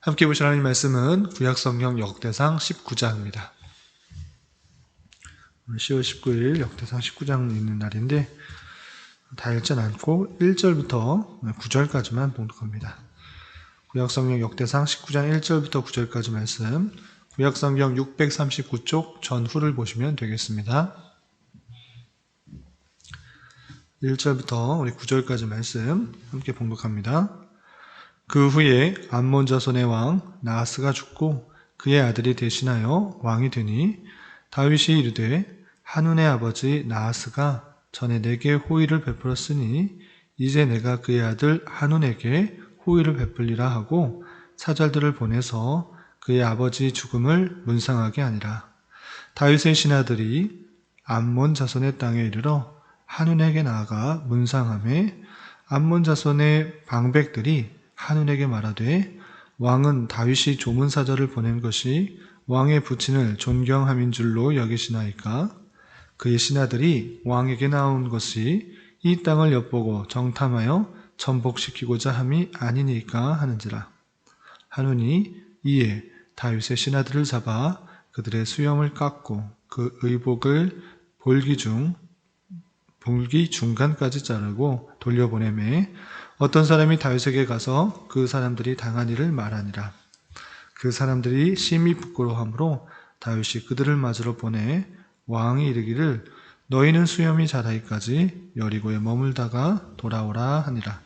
함께 보실 하나님 말씀은 구약성경 역대상 19장입니다. 10월 19일 역대상 19장 있는 날인데 다 읽진 않고 1절부터 9절까지만 봉독합니다. 구약성경 역대상 19장 1절부터 9절까지 말씀, 구약성경 639쪽 전후를 보시면 되겠습니다. 1절부터 우리 9절까지 말씀 함께 봉독합니다. 그 후에 암몬 자손의 왕 나하스가 죽고 그의 아들이 대신하여 왕이 되니 다윗이 이르되 한운의 아버지 나하스가 전에 내게 호의를 베풀었으니 이제 내가 그의 아들 한운에게 호의를 베풀리라 하고 사절들을 보내서 그의 아버지 죽음을 문상하게 하니라. 다윗의 신하들이 암몬 자손의 땅에 이르러 한운에게 나아가 문상하매 암몬 자손의 방백들이 한운에게 말하되 왕은 다윗이 조문사절을 보낸 것이 왕의 부친을 존경함인 줄로 여기시나이까? 그의 신하들이 왕에게 나온 것이 이 땅을 엿보고 정탐하여 전복시키고자 함이 아니니까 하는지라. 한운이 이에 다윗의 신하들을 잡아 그들의 수염을 깎고 그 의복을 볼기 중간까지 자르고 돌려보내매 어떤 사람이 다윗에게 가서 그 사람들이 당한 일을 말하니라. 그 사람들이 심히 부끄러워하므로 다윗이 그들을 맞으러 보내 왕이 이르기를 너희는 수염이 자라기까지 여리고에 머물다가 돌아오라 하니라.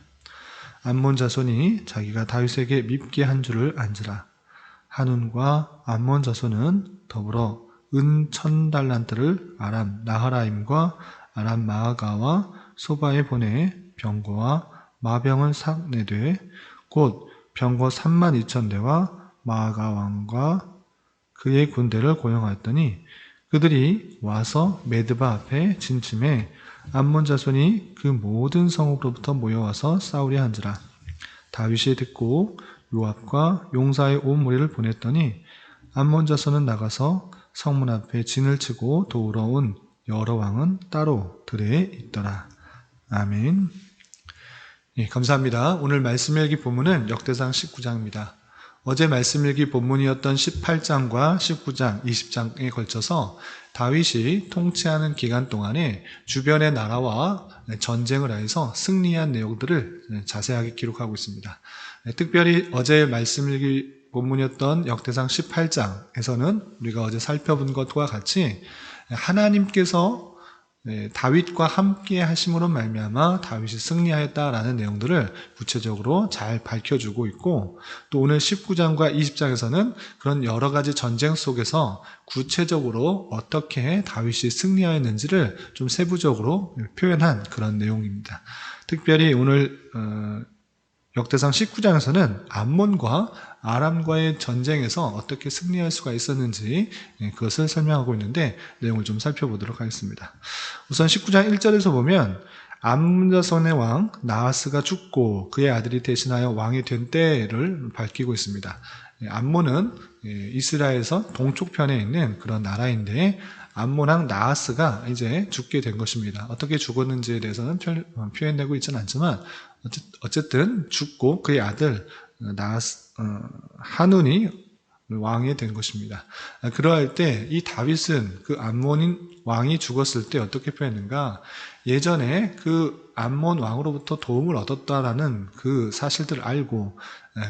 암몬 자손이 자기가 다윗에게 밉게 한 줄을 안지라. 한운과 암몬 자손은 더불어 은 1000달란트를 아람 나하라임과 아람 마아가와 소바에 보내 병거와 마병을 싹 내되 곧 병거 32,000대와 마아가 왕과 그의 군대를 고용하였더니 그들이 와서 메드바 앞에 진침해 암몬 자손이 그 모든 성읍로부터 모여와서 싸우려 한지라. 다윗이 듣고 요압과 용사의 온 무리를 보냈더니 암몬 자손은 나가서 성문 앞에 진을 치고 도우러 온 여러 왕은 따로 들에 있더라. 아멘. 예, 감사합니다. 오늘 말씀 읽기 본문은 역대상 19장입니다. 어제 말씀 읽기 본문이었던 18장과 19장, 20장에 걸쳐서 다윗이 통치하는 기간 동안에 주변의 나라와 전쟁을 해서 승리한 내용들을 자세하게 기록하고 있습니다. 특별히 어제 말씀 읽기 본문이었던 역대상 18장에서는 우리가 어제 살펴본 것과 같이 하나님께서 다윗과 함께 하심으로 말미암아 다윗이 승리하였다라는 내용들을 구체적으로 잘 밝혀주고 있고, 또 오늘 19장과 20장에서는 그런 여러 가지 전쟁 속에서 구체적으로 어떻게 다윗이 승리하였는지를 좀 세부적으로 표현한 그런 내용입니다. 특별히 오늘 역대상 19장에서는 암몬과 아람과의 전쟁에서 어떻게 승리할 수가 있었는지 그것을 설명하고 있는데 내용을 좀 살펴보도록 하겠습니다. 우선 19장 1절에서 보면 암몬 자손의 왕 나하스가 죽고 그의 아들이 대신하여 왕이 된 때를 밝히고 있습니다. 암몬은 이스라엘에서 동쪽편에 있는 그런 나라인데 암몬 왕 나하스가 이제 죽게 된 것입니다. 어떻게 죽었는지에 대해서는 표현되고 있지는 않지만 어쨌든 죽고 그의 아들 한운이 왕이 된 것입니다. 그러할 때 이 다윗은 그 암몬인 왕이 죽었을 때 어떻게 표현했는가? 예전에 그 암몬 왕으로부터 도움을 얻었다라는 그 사실들을 알고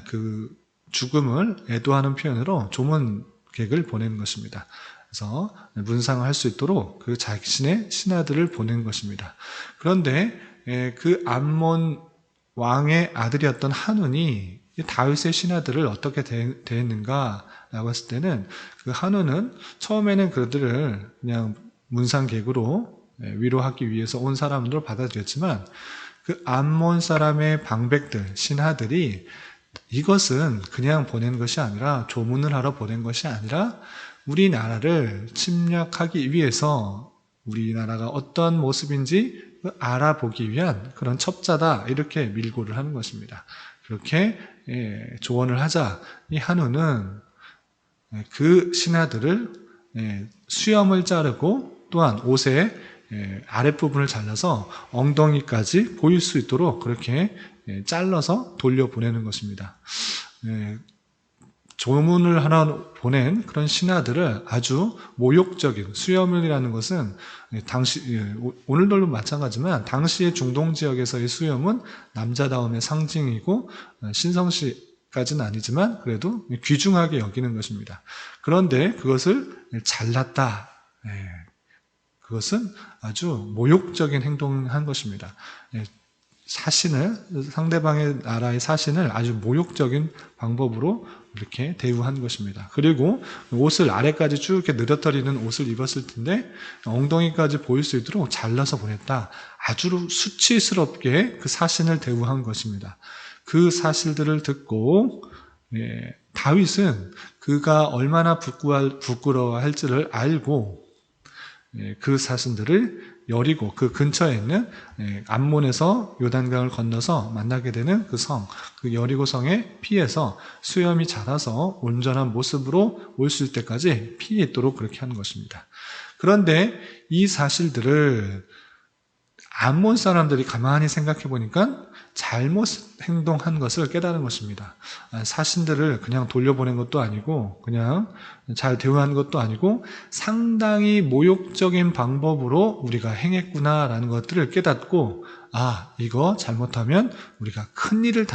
그 죽음을 애도하는 표현으로 조문객을 보낸 것입니다. 그래서 문상을 할 수 있도록 그 자신의 신하들을 보낸 것입니다. 그런데 그 암몬 왕의 아들이었던 한운이 다윗의 신하들을 어떻게 대했는가라고 했을 때는 그 한운은 처음에는 그들을 그냥 문상객으로 위로하기 위해서 온 사람으로 받아들였지만 그 암몬 사람의 방백들, 신하들이 이것은 그냥 보낸 것이 아니라 조문을 하러 보낸 것이 아니라 우리나라를 침략하기 위해서 우리나라가 어떤 모습인지 알아보기 위한 그런 첩자다 이렇게 밀고를 하는 것입니다. 그렇게 조언을 하자 이 한우는 그 신하들을 수염을 자르고 또한 옷의 아랫부분을 잘라서 엉덩이까지 보일 수 있도록 그렇게 잘라서 돌려보내는 것입니다. 조문을 하나 보낸 그런 신하들을 아주 모욕적인, 수염이라는 것은 오늘날도 마찬가지지만 당시의 중동 지역에서의 수염은 남자다움의 상징이고 신성시까지는 아니지만 그래도 귀중하게 여기는 것입니다. 그런데 그것을 잘났다. 그것은 아주 모욕적인 행동을 한 것입니다. 상대방의 나라의 사신을 아주 모욕적인 방법으로 이렇게 대우한 것입니다. 그리고 옷을 아래까지 쭉 이렇게 늘어뜨리는 옷을 입었을 텐데 엉덩이까지 보일 수 있도록 잘라서 보냈다. 아주 수치스럽게 그 사신을 대우한 것입니다. 그 사실들을 듣고 다윗은 그가 얼마나 부끄러워할지를 알고 그 사신들을 여리고 그 근처에 있는 암몬에서 요단강을 건너서 만나게 되는 그 성, 그 여리고 성에 피해서 수염이 자라서 온전한 모습으로 올 수 있을 때까지 피해 있도록 그렇게 하는 것입니다. 그런데 이 사실들을 암몬 사람들이 가만히 생각해 보니까 잘못 행동한 것을 깨달은 것입니다. 사신들을 그냥 돌려보낸 것도 아니고 그냥 잘 대우한 것도 아니고 상당히 모욕적인 방법으로 우리가 행했구나라는 것들을 깨닫고 이거 잘못하면 우리가 큰일을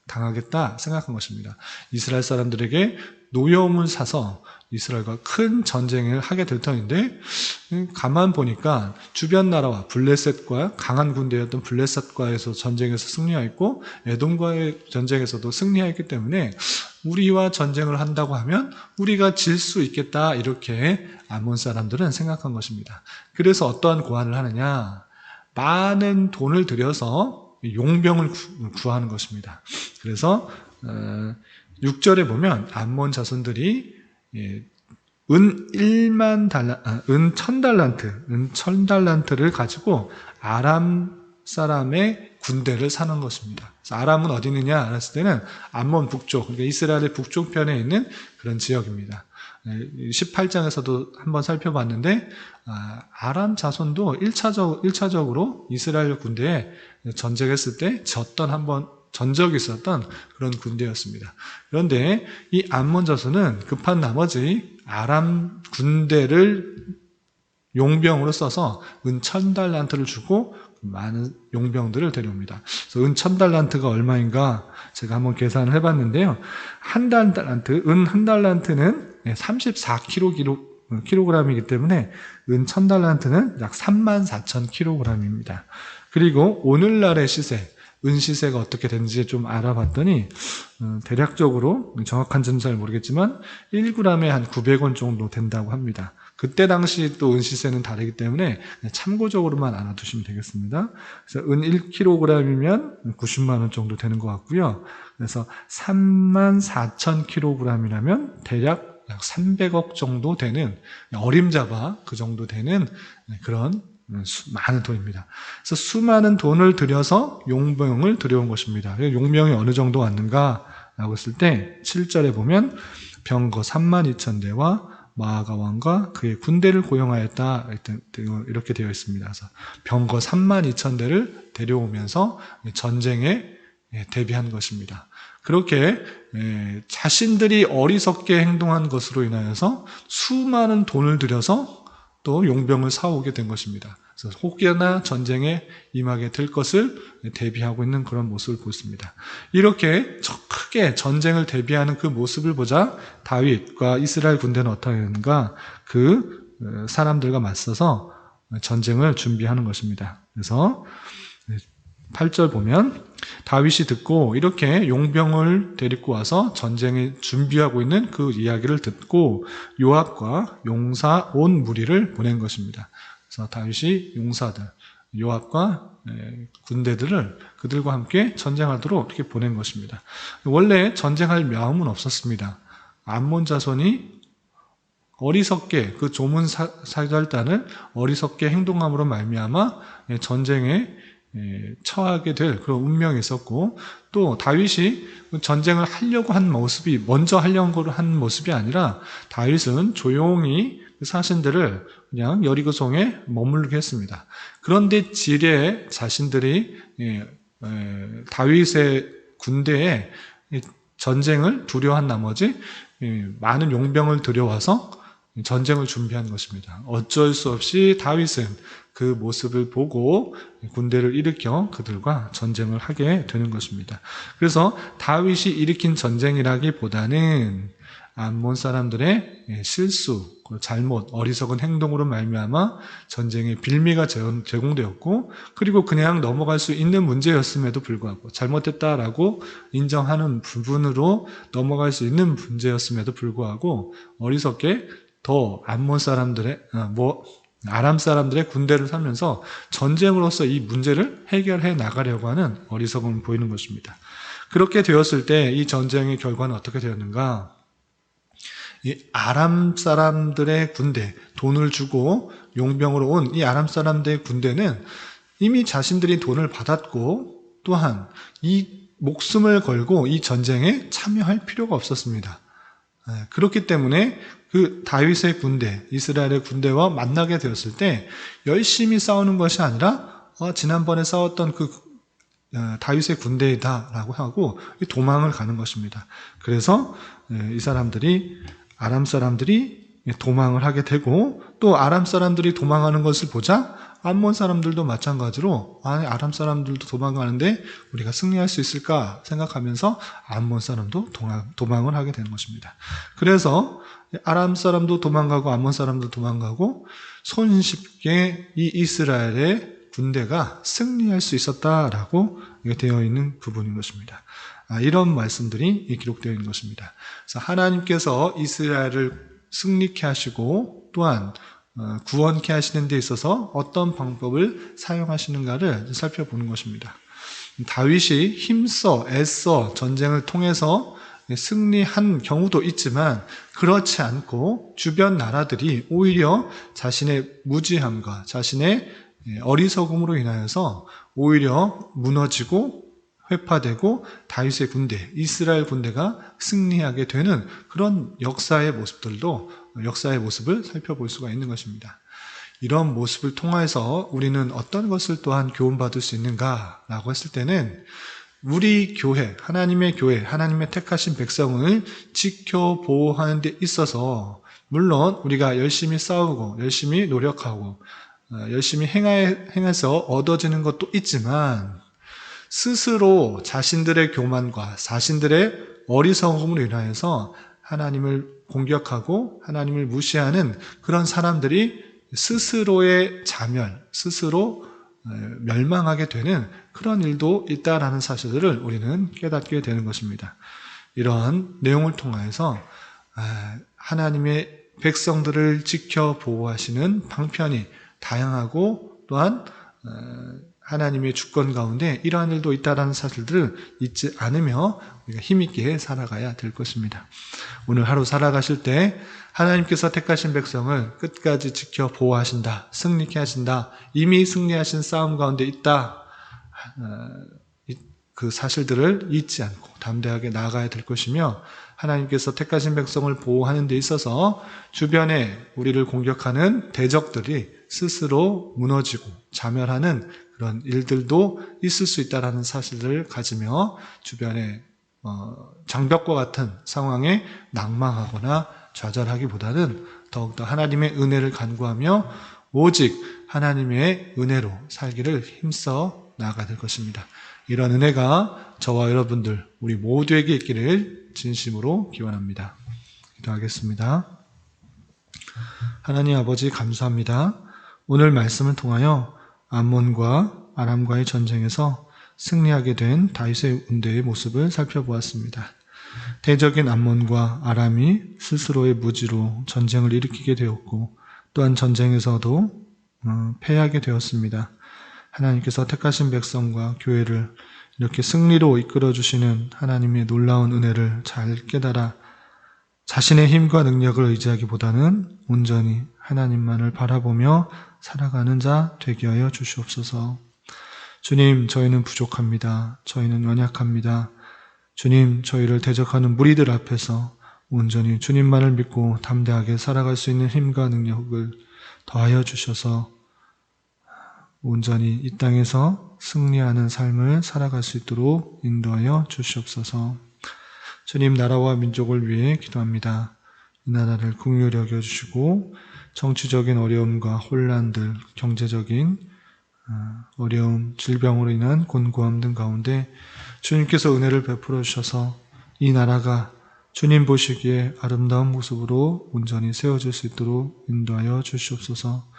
당하겠다 생각한 것입니다. 이스라엘 사람들에게 노여움을 사서 이스라엘과 큰 전쟁을 하게 될 터인데 가만 보니까 주변 나라와 블레셋과 강한 군대였던 블레셋과에서 전쟁에서 승리하였고 에돔과의 전쟁에서도 승리하였기 때문에 우리와 전쟁을 한다고 하면 우리가 질 수 있겠다 이렇게 암몬 사람들은 생각한 것입니다. 그래서 어떠한 고안을 하느냐, 많은 돈을 들여서 용병을 구하는 것입니다. 그래서 6절에 보면 암몬 자손들이 은 1000달란트를 가지고 아람 사람의 군대를 사는 것입니다. 아람은 어디 있느냐 알았을 때는 암몬 북쪽, 그러니까 이스라엘의 북쪽편에 있는 그런 지역입니다. 18장에서도 한번 살펴봤는데 아람 자손도 1차적으로 이스라엘 군대에 전쟁했을 때 전적이 있었던 그런 군대였습니다. 그런데 이 암몬 자손은 급한 나머지 아람 군대를 용병으로 써서 은 1000달란트를 주고 많은 용병들을 데려옵니다. 그래서 은 1000달란트가 얼마인가 제가 한번 계산을 해봤는데요. 한 달란트는 34kg이기 때문에 은 1000달란트는 약 34,000kg입니다. 그리고 오늘날의 시세, 은 시세가 어떻게 되는지 좀 알아봤더니 대략적으로 정확한지는 잘 모르겠지만 1g에 한 900원 정도 된다고 합니다. 그때 당시 또 은 시세는 다르기 때문에 참고적으로만 알아두시면 되겠습니다. 그래서 은 1kg이면 90만 원 정도 되는 것 같고요. 그래서 34,000kg이라면 대략 약 300억 정도 되는, 어림잡아 그 정도 되는 그런 많은 돈입니다. 그래서 수많은 돈을 들여서 용병을 들여온 것입니다. 용병이 어느 정도 왔는가 라고 했을 때 7절에 보면 병거 32,000대와 마아가 왕과 그의 군대를 고용하였다 이렇게 되어 있습니다. 그래서 병거 32,000대를 데려오면서 전쟁에 대비한 것입니다. 그렇게 자신들이 어리석게 행동한 것으로 인하여서 수많은 돈을 들여서 또 용병을 사오게 된 것입니다. 그래서 혹여나 전쟁에 임하게 될 것을 대비하고 있는 그런 모습을 보습니다. 이렇게 크게 전쟁을 대비하는 그 모습을 보자 다윗과 이스라엘 군대는 어떻게 하는가, 그 사람들과 맞서서 전쟁을 준비하는 것입니다. 그래서 8절 보면 다윗이 듣고 이렇게 용병을 데리고 와서 전쟁에 준비하고 있는 그 이야기를 듣고 요압과 용사 온 무리를 보낸 것입니다. 그래서 다윗이 용사들, 요압과 군대들을 그들과 함께 전쟁하도록 이렇게 보낸 것입니다. 원래 전쟁할 마음은 없었습니다. 암몬 자손이 어리석게 그 조문 사절단을 어리석게 행동함으로 말미암아 전쟁에 처하게 될 그런 운명이 있었고, 또 다윗이 전쟁을 하려고 한 모습이, 먼저 하려고 한 모습이 아니라 다윗은 조용히 사신들을 그냥 여리고성에 머물게 했습니다. 그런데 지레 자신들이 다윗의 군대에 전쟁을 두려워한 나머지 많은 용병을 들여와서 전쟁을 준비한 것입니다. 어쩔 수 없이 다윗은 그 모습을 보고 군대를 일으켜 그들과 전쟁을 하게 되는 것입니다. 그래서 다윗이 일으킨 전쟁이라기보다는 암몬 사람들의 실수, 잘못, 어리석은 행동으로 말미암아 전쟁의 빌미가 제공되었고, 그리고 그냥 넘어갈 수 있는 문제였음에도 불구하고, 잘못했다라고 인정하는 부분으로 넘어갈 수 있는 문제였음에도 불구하고 어리석게 더 아람 사람들의 군대를 삼면서 전쟁으로서 이 문제를 해결해 나가려고 하는 어리석음을 보이는 것입니다. 그렇게 되었을 때 이 전쟁의 결과는 어떻게 되었는가? 이 아람 사람들의 군대, 돈을 주고 용병으로 온 이 아람 사람들의 군대는 이미 자신들이 돈을 받았고, 또한 이 목숨을 걸고 이 전쟁에 참여할 필요가 없었습니다. 그렇기 때문에 그 다윗의 군대, 이스라엘의 군대와 만나게 되었을 때 열심히 싸우는 것이 아니라 지난번에 싸웠던 그 다윗의 군대이다라고 하고 도망을 가는 것입니다. 그래서 이 사람들이, 아람 사람들이 도망을 하게 되고, 또 아람 사람들이 도망하는 것을 보자 암몬 사람들도 마찬가지로 아람 사람들도 도망가는데 우리가 승리할 수 있을까 생각하면서 암몬 사람도 도망을 하게 되는 것입니다. 그래서 아람 사람도 도망가고 암몬 사람도 도망가고 손쉽게 이 이스라엘의 군대가 승리할 수 있었다라고 되어 있는 부분인 것입니다. 이런 말씀들이 기록되어 있는 것입니다. 그래서 하나님께서 이스라엘을 승리케 하시고 또한 구원케 하시는 데 있어서 어떤 방법을 사용하시는가를 살펴보는 것입니다. 다윗이 힘써 애써 전쟁을 통해서 승리한 경우도 있지만 그렇지 않고 주변 나라들이 오히려 자신의 무지함과 자신의 어리석음으로 인하여서 오히려 무너지고 회파되고 다윗의 군대, 이스라엘 군대가 승리하게 되는 그런 역사의 모습을 살펴볼 수가 있는 것입니다. 이런 모습을 통해서 우리는 어떤 것을 또한 교훈받을 수 있는가라고 했을 때는 우리 교회, 하나님의 택하신 백성을 지켜 보호하는 데 있어서 물론 우리가 열심히 싸우고 열심히 노력하고 열심히 행해서 얻어지는 것도 있지만 스스로 자신들의 교만과 자신들의 어리석음으로 인하여서 하나님을 공격하고 하나님을 무시하는 그런 사람들이 스스로의 자멸, 스스로 멸망하게 되는 그런 일도 있다라는 사실을 우리는 깨닫게 되는 것입니다. 이러한 내용을 통해서 하나님의 백성들을 지켜 보호하시는 방편이 다양하고 또한 하나님의 주권 가운데 이러한 일도 있다라는 사실들을 잊지 않으며 우리가 힘있게 살아가야 될 것입니다. 오늘 하루 살아가실 때 하나님께서 택하신 백성을 끝까지 지켜 보호하신다, 승리케 하신다, 이미 승리하신 싸움 가운데 있다, 그 사실들을 잊지 않고 담대하게 나아가야 될 것이며, 하나님께서 택하신 백성을 보호하는 데 있어서 주변에 우리를 공격하는 대적들이 스스로 무너지고 자멸하는 그런 일들도 있을 수 있다는 사실을 가지며 주변에 장벽과 같은 상황에 낭망하거나 좌절하기보다는 더욱더 하나님의 은혜를 간구하며 오직 하나님의 은혜로 살기를 힘써 나아가야 될 것입니다. 이런 은혜가 저와 여러분들 우리 모두에게 있기를 진심으로 기원합니다. 기도하겠습니다. 하나님 아버지 감사합니다. 오늘 말씀을 통하여 암몬과 아람과의 전쟁에서 승리하게 된 다윗의 군대의 모습을 살펴보았습니다. 대적인 암몬과 아람이 스스로의 무지로 전쟁을 일으키게 되었고 또한 전쟁에서도 패하게 되었습니다. 하나님께서 택하신 백성과 교회를 이렇게 승리로 이끌어주시는 하나님의 놀라운 은혜를 잘 깨달아 자신의 힘과 능력을 의지하기보다는 온전히 하나님만을 바라보며 살아가는 자 되게 하여 주시옵소서. 주님, 저희는 부족합니다. 저희는 연약합니다. 주님, 저희를 대적하는 무리들 앞에서 온전히 주님만을 믿고 담대하게 살아갈 수 있는 힘과 능력을 더하여 주셔서 온전히 이 땅에서 승리하는 삶을 살아갈 수 있도록 인도하여 주시옵소서. 주님 나라와 민족을 위해 기도합니다. 이 나라를 긍휼히 여겨주시고 정치적인 어려움과 혼란들, 경제적인 어려움, 질병으로 인한 곤고함 등 가운데 주님께서 은혜를 베풀어 주셔서 이 나라가 주님 보시기에 아름다운 모습으로 온전히 세워질 수 있도록 인도하여 주시옵소서.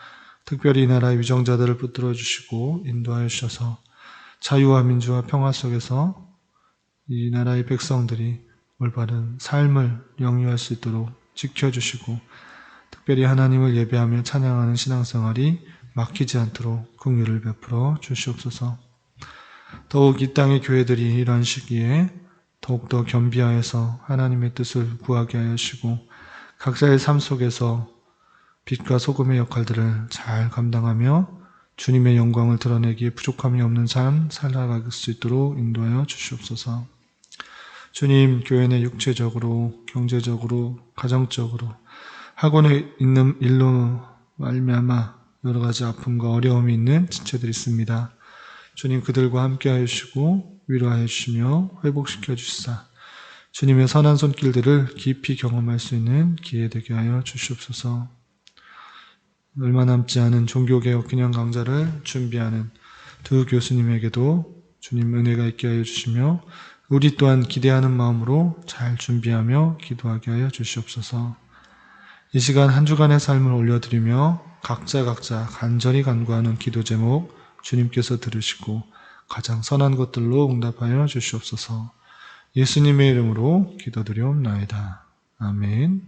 특별히 이 나라의 위정자들을 붙들어 주시고 인도하여 주셔서 자유와 민주와 평화 속에서 이 나라의 백성들이 올바른 삶을 영위할 수 있도록 지켜주시고 특별히 하나님을 예배하며 찬양하는 신앙생활이 막히지 않도록 긍휼을 베풀어 주시옵소서. 더욱 이 땅의 교회들이 이러한 시기에 더욱더 겸비하여서 하나님의 뜻을 구하게 하여 주시고 각자의 삶 속에서 빛과 소금의 역할들을 잘 감당하며 주님의 영광을 드러내기에 부족함이 없는 삶 살아갈 수 있도록 인도하여 주시옵소서. 주님, 교회 내 육체적으로, 경제적으로, 가정적으로 학원에 있는 일로 말미암아 여러 가지 아픔과 어려움이 있는 지체들이 있습니다. 주님, 그들과 함께 하여 주시고 위로하여 주시며 회복시켜 주시사 주님의 선한 손길들을 깊이 경험할 수 있는 기회 되게 하여 주시옵소서. 얼마 남지 않은 종교개혁 기념 강좌를 준비하는 두 교수님에게도 주님 은혜가 있게 하여 주시며 우리 또한 기대하는 마음으로 잘 준비하며 기도하게 하여 주시옵소서. 이 시간 한 주간의 삶을 올려드리며 각자 간절히 간구하는 기도 제목 주님께서 들으시고 가장 선한 것들로 응답하여 주시옵소서. 예수님의 이름으로 기도드리옵나이다. 아멘.